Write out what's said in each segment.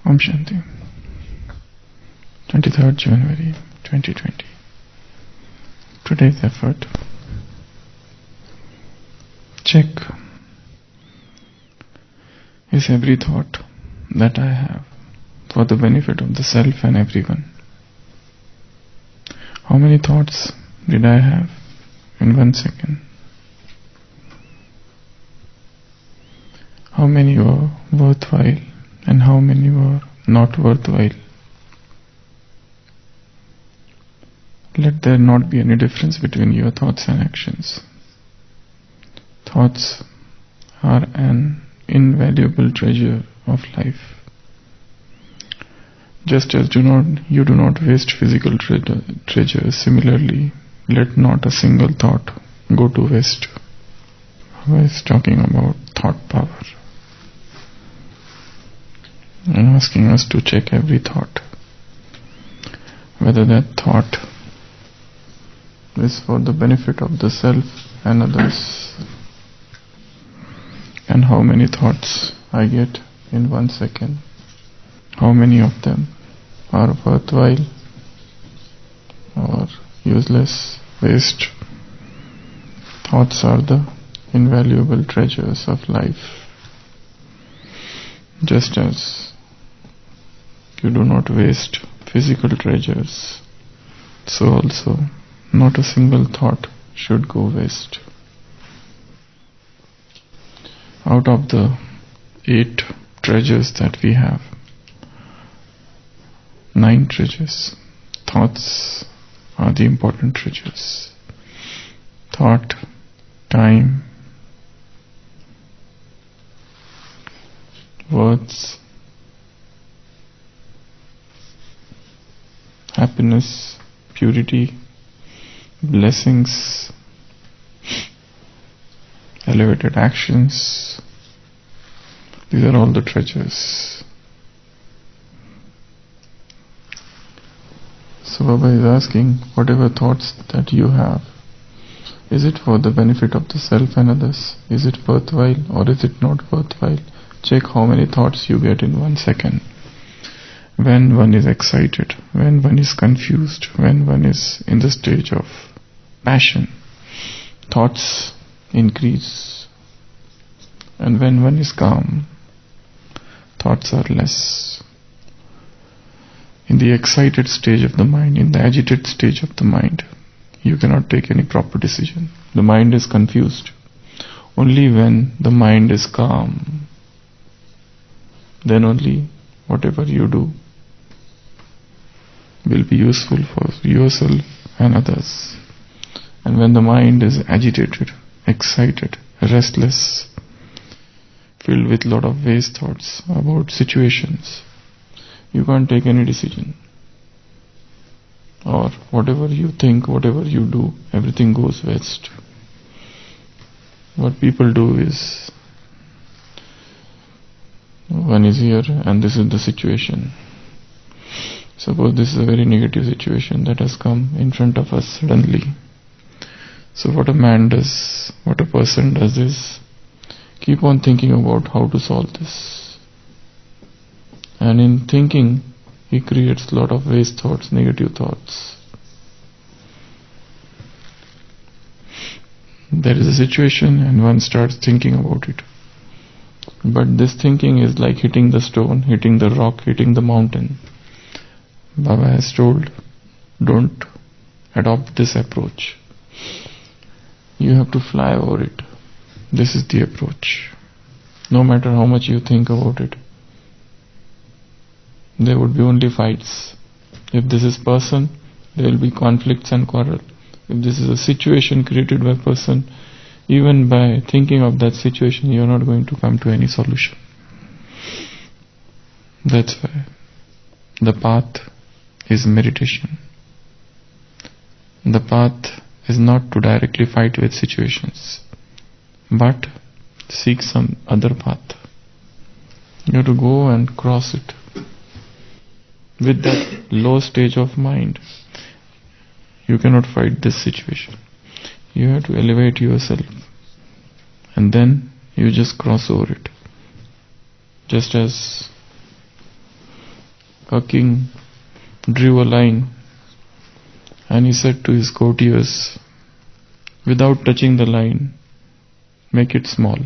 Om Shanti. 23rd January 2020. Today's effort. Check. Is every thought that I have for the benefit of the self and everyone? How many thoughts did I have in 1 second? How many were worthwhile and how many were not worthwhile? Let there not be any difference between your thoughts and actions. Thoughts are an invaluable treasure of life. Just as you do not waste physical treasure, similarly, let not a single thought go to waste. I was talking about thought power and asking us to check every thought, whether that thought is for the benefit of the self and others, and how many thoughts I get in 1 second. How many of them are worthwhile or useless, waste? Thoughts are the invaluable treasures of life. Just as you do not waste physical treasures, so also not a single thought should go waste. Out of the 8 treasures that we have, 9 treasures, thoughts are the important treasures. Thought, time, words, happiness, purity, blessings, elevated actions. These are all the treasures. So Baba is asking, whatever thoughts that you have, is it for the benefit of the self and others? Is it worthwhile or is it not worthwhile? Check how many thoughts you get in 1 second. When one is excited, when one is confused, when one is in the stage of passion, thoughts increase. And when one is calm, thoughts are less. In the excited stage of the mind, in the agitated stage of the mind, you cannot take any proper decision. The mind is confused. Only when the mind is calm, then only whatever you do will be useful for yourself and others. And when the mind is agitated, excited, restless, filled with lot of waste thoughts about situations, you can't take any decision. Or whatever you think, whatever you do, everything goes waste. What people do is, one is here and this is the situation. Suppose this is a very negative situation that has come in front of us suddenly. So what a man does, what a person does is, keep on thinking about how to solve this. And in thinking, he creates a lot of waste thoughts, negative thoughts. There is a situation and one starts thinking about it. But this thinking is like hitting the stone, hitting the rock, hitting the mountain. Baba has told, don't adopt this approach. You have to fly over it. This is the approach. No matter how much you think about it, there would be only fights. If this is person, there will be conflicts and quarrel. If this is a situation created by person, even by thinking of that situation, you are not going to come to any solution. That's why the path is meditation. The path is not to directly fight with situations, but seek some other path. You have to go and cross it. With that low stage of mind, you cannot fight this situation. You have to elevate yourself, and then you just cross over it. Just as a king drew a line and he said to his courtiers, without touching the line, make it small.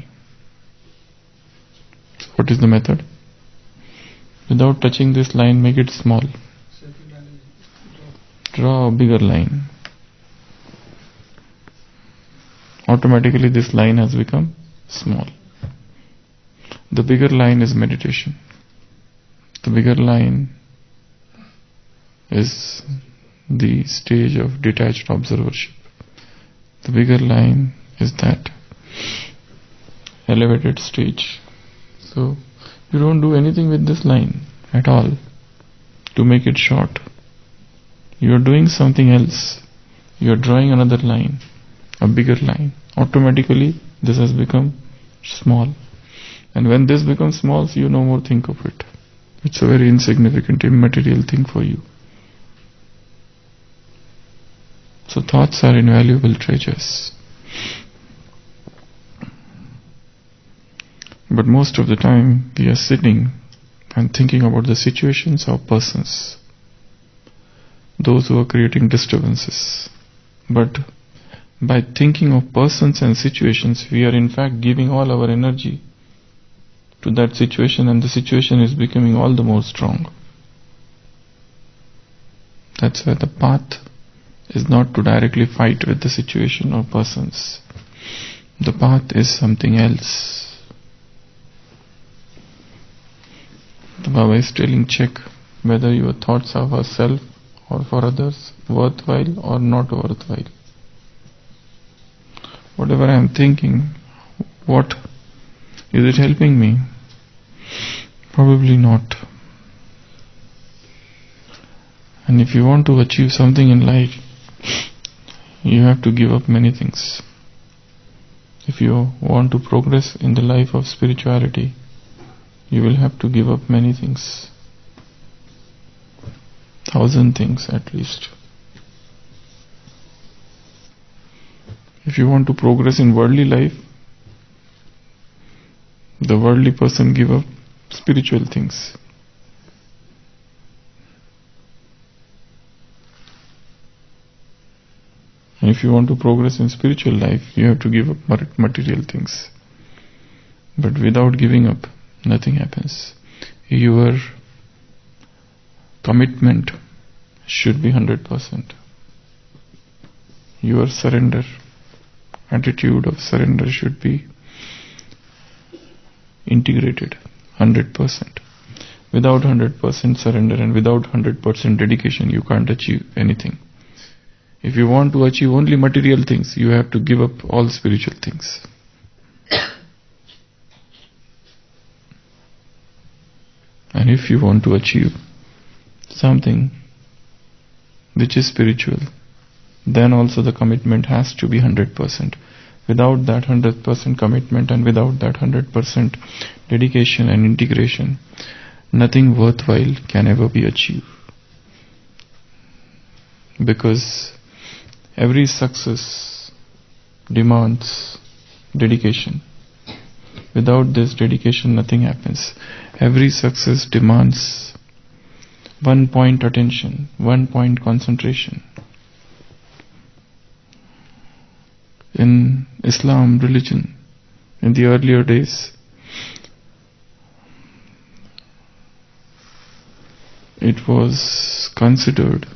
What is the method? Without touching this line, make it small. Draw a bigger line. Automatically this line has become small. The bigger line is meditation. The bigger line is the stage of detached observership. The bigger line is that elevated stage. So you don't do anything with this line at all to make it short. You are doing something else. You are drawing another line, a bigger line. Automatically this has become small. And when this becomes small, so you no more think of it. It's a very insignificant, immaterial thing for you. So thoughts are invaluable treasures. But most of the time we are sitting and thinking about the situations or persons, those who are creating disturbances. But by thinking of persons and situations, we are in fact giving all our energy to that situation, and the situation is becoming all the more strong. That's why the path is not to directly fight with the situation or persons. The path is something else. The Baba is telling, check whether your thoughts are for self or for others, worthwhile or not worthwhile. Whatever I am thinking, what is it helping me? Probably not. And if you want to achieve something in life, you have to give up many things. If you want to progress in the life of spirituality, you will have to give up many things. 1,000 things at least. If you want to progress in worldly life, the worldly person give up spiritual things. And if you want to progress in spiritual life, you have to give up material things. But without giving up, nothing happens. Your commitment should be 100%. Your surrender, attitude of surrender should be integrated 100%. Without 100% surrender and without 100% dedication, you can't achieve anything. If you want to achieve only material things, you have to give up all spiritual things. And if you want to achieve something which is spiritual, then also the commitment has to be 100%. Without that 100% commitment and without that 100% dedication and integration, nothing worthwhile can ever be achieved. Because every success demands dedication. Without this dedication, nothing happens. Every success demands 1 point attention, 1 point concentration. In Islam religion, in the earlier days, it was considered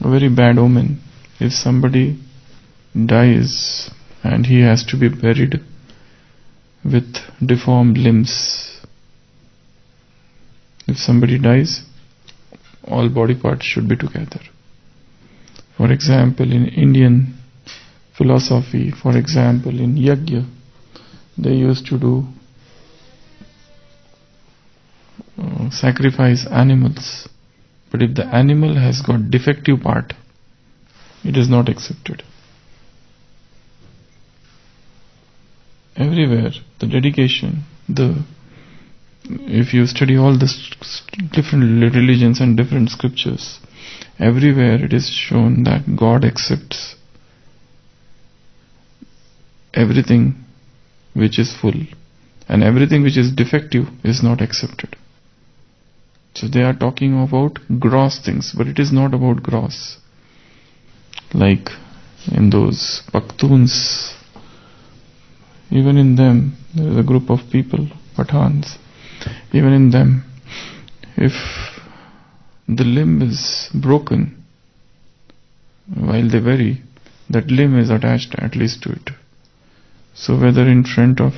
a very bad omen if somebody dies and he has to be buried with deformed limbs. If somebody dies, all body parts should be together. For example, in Indian philosophy, for example, in Yajna, they used to do sacrifice animals. But if the animal has got defective part, it is not accepted. Everywhere, the dedication, if you study all the different religions and different scriptures, everywhere it is shown that God accepts everything which is full, and everything which is defective is not accepted. So they are talking about gross things, but it is not about gross. Like in those Pakhtuns, even in them, there is a group of people, Pathans. Even in them, if the limb is broken while they bury, that limb is attached at least to it. So whether in front of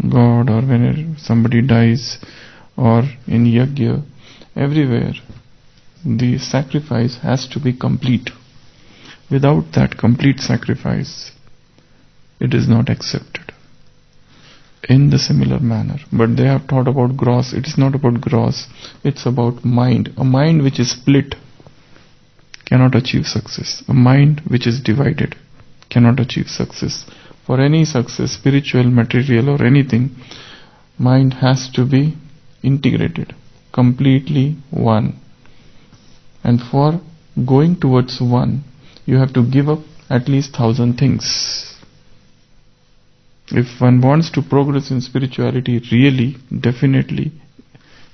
God or when somebody dies or in yajna, everywhere the sacrifice has to be complete. Without that complete sacrifice, it is not accepted. In the similar manner. But they have taught about gross. It is not about gross. It's about mind. A mind which is split cannot achieve success. A mind which is divided cannot achieve success. For any success, spiritual, material or anything, mind has to be integrated, completely one. And for going towards one, you have to give up at least 1,000 things. If one wants to progress in spirituality really, definitely,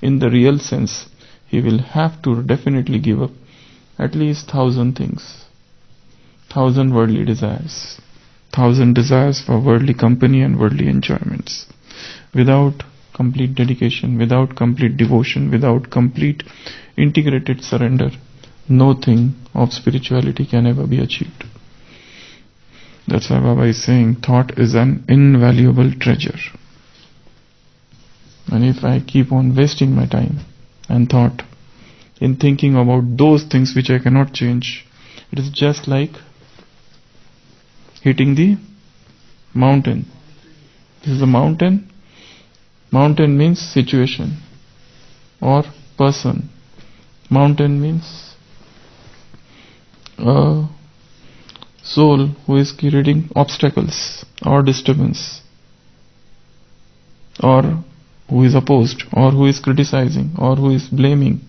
in the real sense, he will have to definitely give up at least 1,000 things. 1,000 worldly desires. 1,000 desires for worldly company and worldly enjoyments. Without complete dedication, without complete devotion, without complete integrated surrender, nothing of spirituality can ever be achieved. That's why Baba is saying thought is an invaluable treasure. And if I keep on wasting my time and thought in thinking about those things which I cannot change, it is just like hitting the mountain. This is a mountain. Mountain means situation or person. Mountain means soul who is creating obstacles or disturbance, or who is opposed, or who is criticizing, or who is blaming.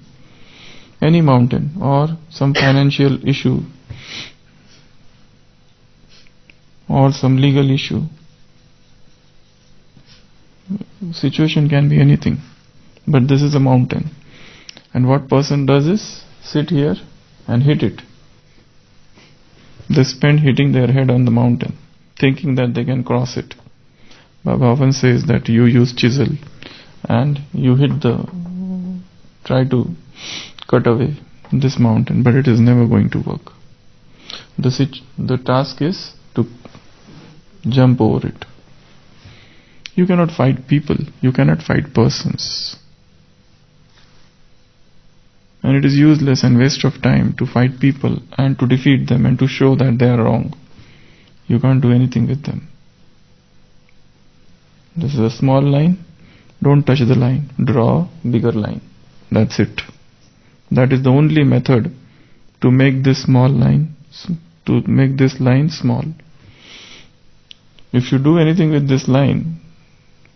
Any mountain or some financial issue or some legal issue. Situation can be anything, but this is a mountain. And what person does is sit here and hit it. They spend hitting their head on the mountain, thinking that they can cross it. Baba often says that you use chisel and you try to cut away this mountain, but it is never going to work. The task is to jump over it. You cannot fight people, you cannot fight persons. And it is useless and waste of time to fight people and to defeat them and to show that they are wrong. You can't do anything with them. This is a small line. Don't touch the line. Draw a bigger line. That's it. That is the only method to make this line small. If you do anything with this line,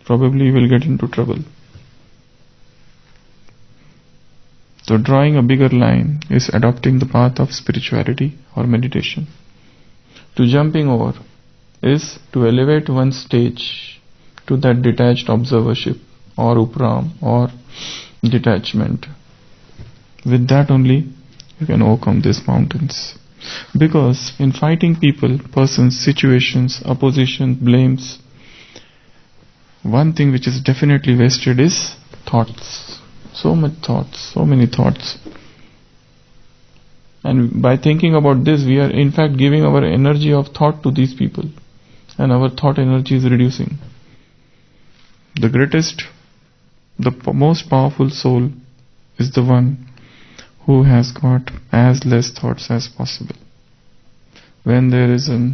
probably you will get into trouble. So drawing a bigger line is adopting the path of spirituality or meditation. To jumping over is to elevate one stage to that detached observership or upram or detachment. With that only you can overcome these mountains. Because in fighting people, persons, situations, opposition, blames, one thing which is definitely wasted is thoughts. So many thoughts. And by thinking about this, we are in fact giving our energy of thought to these people. And our thought energy is reducing. The greatest, the most powerful soul is the one who has got as less thoughts as possible. When there is a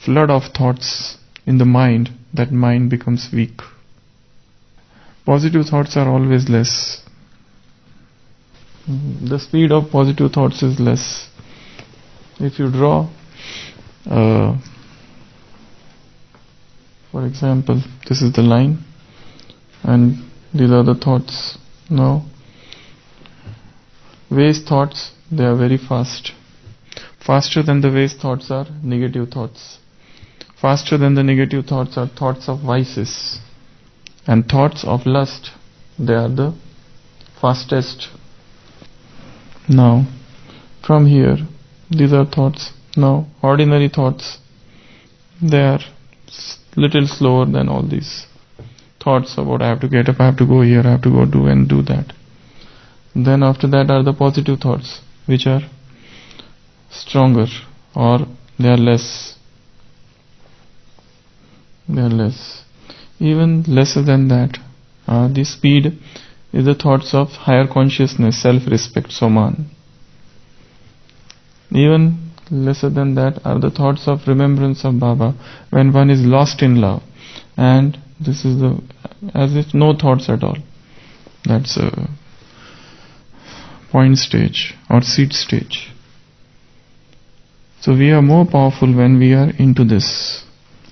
flood of thoughts in the mind, that mind becomes weak. Positive thoughts are always less. The speed of positive thoughts is less. If you draw, for example, this is the line and these are the thoughts. Now, waste thoughts, they are very fast. Faster than the waste thoughts are negative thoughts. Faster than the negative thoughts are thoughts of vices. And thoughts of lust, they are the fastest. Now, from here, these are thoughts. Now, ordinary thoughts, they are little slower than all these thoughts about I have to get up, I have to go here, I have to go do and do that. Then after that are the positive thoughts, which are stronger, or they are less. They are less. Even lesser than that, the speed is the thoughts of higher consciousness, self-respect, Soman. Even lesser than that are the thoughts of remembrance of Baba, when one is lost in love. And this is the, as if no thoughts at all. That's a point stage or seed stage. So we are more powerful when we are into this,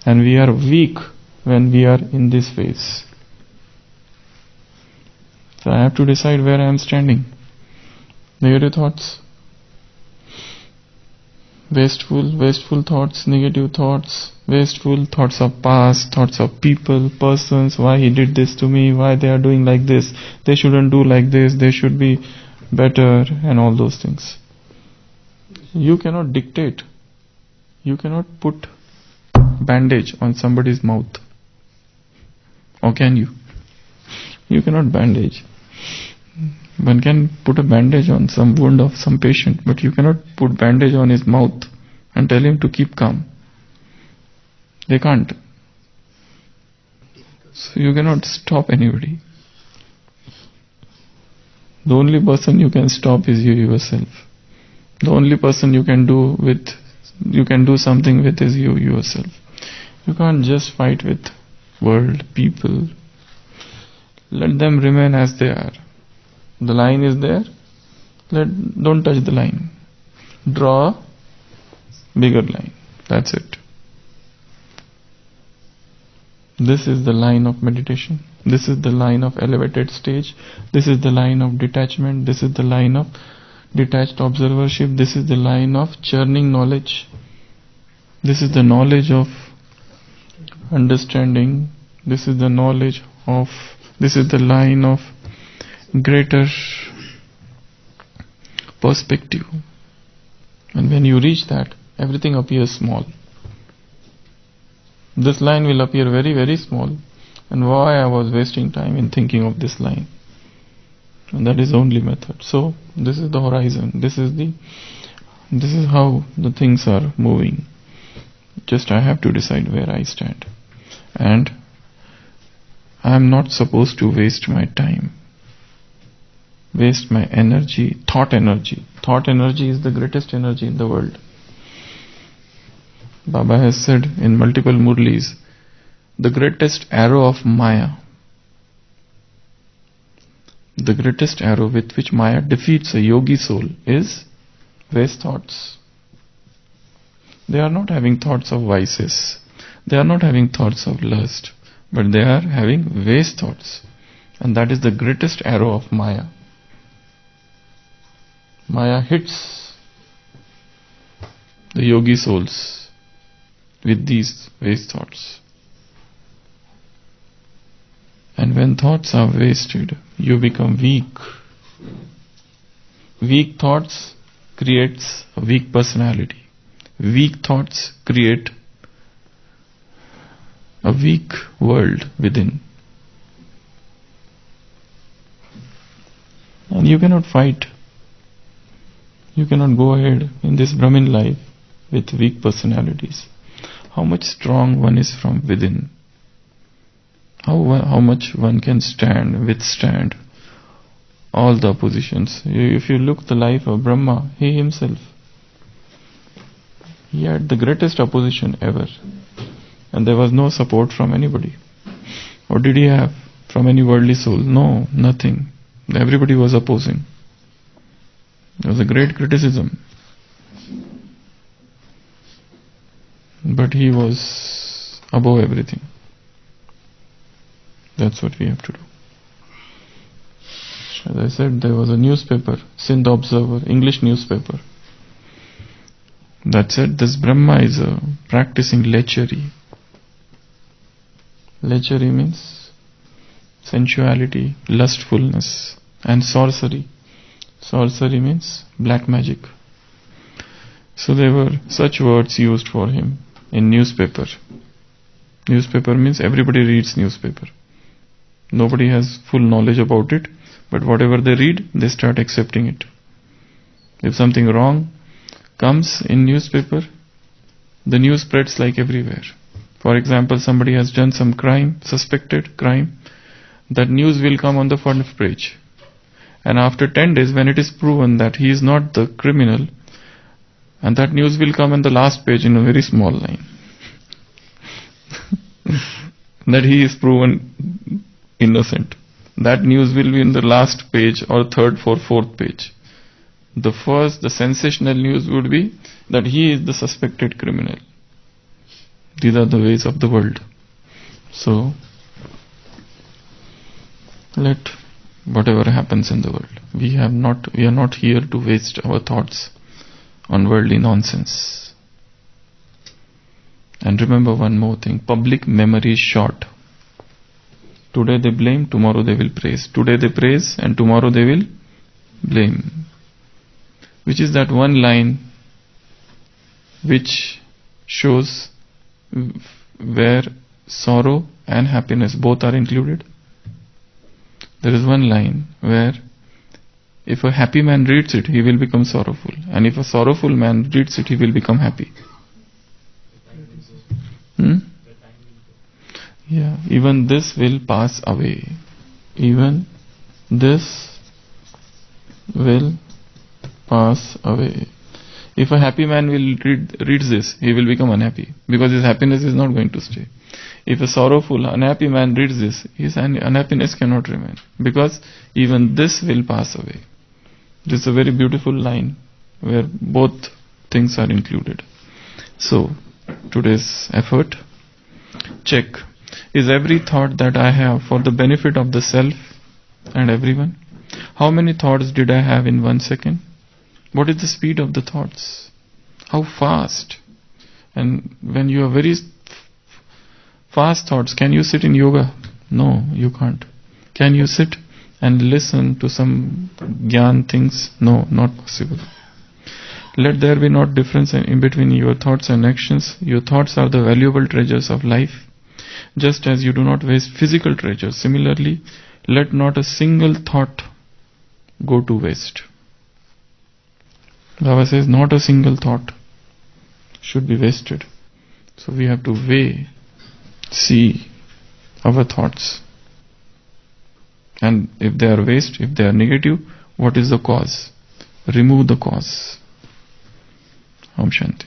and we are weak when we are in this phase. So I have to decide where I am standing. Negative thoughts, wasteful thoughts, negative thoughts, wasteful thoughts of past, thoughts of people, persons, why he did this to me, why they are doing like this, they shouldn't do like this, they should be better, and all those things. You cannot dictate. You cannot put bandage on somebody's mouth. Or can you? You cannot bandage. One can put a bandage on some wound of some patient, but you cannot put bandage on his mouth and tell him to keep calm. They can't. So you cannot stop anybody. The only person you can stop is you yourself. The only person you can do something with is you yourself. You can't just fight with world, people. Let them remain as they are. The line is there. Don't touch the line. Draw a bigger line. That's it. This is the line of meditation. This is the line of elevated stage. This is the line of detachment. This is the line of detached observership. This is the line of churning knowledge. This is the knowledge of understanding. This is the knowledge of, this is the line of greater perspective. And when you reach that, everything appears small. This line will appear very, very small. And why I was wasting time in thinking of this line? And that is the only method. So this is the horizon. This is how the things are moving. Just I have to decide where I stand. And I am not supposed to waste my time. Waste my energy, thought energy. Thought energy is the greatest energy in the world. Baba has said in multiple Murlis, the greatest arrow of Maya, the greatest arrow with which Maya defeats a yogi soul is waste thoughts. They are not having thoughts of vices. They are not having thoughts of lust. But they are having waste thoughts. And that is the greatest arrow of Maya. Maya hits the yogi souls with these waste thoughts. And when thoughts are wasted, you become weak. Weak thoughts creates a weak personality. Weak thoughts create a weak world within. And you cannot fight. You cannot go ahead in this Brahmin life with weak personalities. How much strong one is from within. How much one can withstand all the oppositions. If you look the life of Brahma, he himself, he had the greatest opposition ever. And there was no support from anybody. Or did he have from any worldly soul? No, nothing. Everybody was opposing. There was a great criticism. But he was above everything. That's what we have to do. As I said, there was a newspaper, Sindh Observer, English newspaper, that said this Brahma is practicing lechery. Lechery means sensuality, lustfulness. And sorcery. Sorcery means black magic. So there were such words used for him in newspaper. Newspaper means everybody reads newspaper. Nobody has full knowledge about it, but whatever they read, they start accepting it. If something wrong comes in newspaper, the news spreads like everywhere. For example, somebody has done some crime, suspected crime, that news will come on the front page. And after 10 days, when it is proven that he is not the criminal, and that news will come on the last page in a very small line. That he is proven innocent. That news will be in the last page or third or fourth page. The sensational news would be that he is the suspected criminal. These are the ways of the world. So, let whatever happens in the world, we are not here to waste our thoughts on worldly nonsense. And remember one more thing, public memory is short. Today they blame, tomorrow they will praise. Today they praise and tomorrow they will blame. Which is that one line which shows where sorrow and happiness both are included. There is one line where if a happy man reads it, he will become sorrowful. And if a sorrowful man reads it, he will become happy. Yeah, even this will pass away. Even this will pass away. If a happy man will reads this, he will become unhappy, because his happiness is not going to stay. If a sorrowful, unhappy man reads this, his unhappiness cannot remain, because even this will pass away. This is a very beautiful line where both things are included. So, today's effort, check. Is every thought that I have for the benefit of the self and everyone? How many thoughts did I have in 1 second? What is the speed of the thoughts? How fast? And when you have very fast thoughts, can you sit in yoga? No, you can't. Can you sit and listen to some gyan things? No, not possible. Let there be not difference in between your thoughts and actions. Your thoughts are the valuable treasures of life. Just as you do not waste physical treasures, similarly, let not a single thought go to waste. Baba says not a single thought should be wasted. So we have to see our thoughts. And if they are waste, if they are negative, what is the cause? Remove the cause. Om Shanti.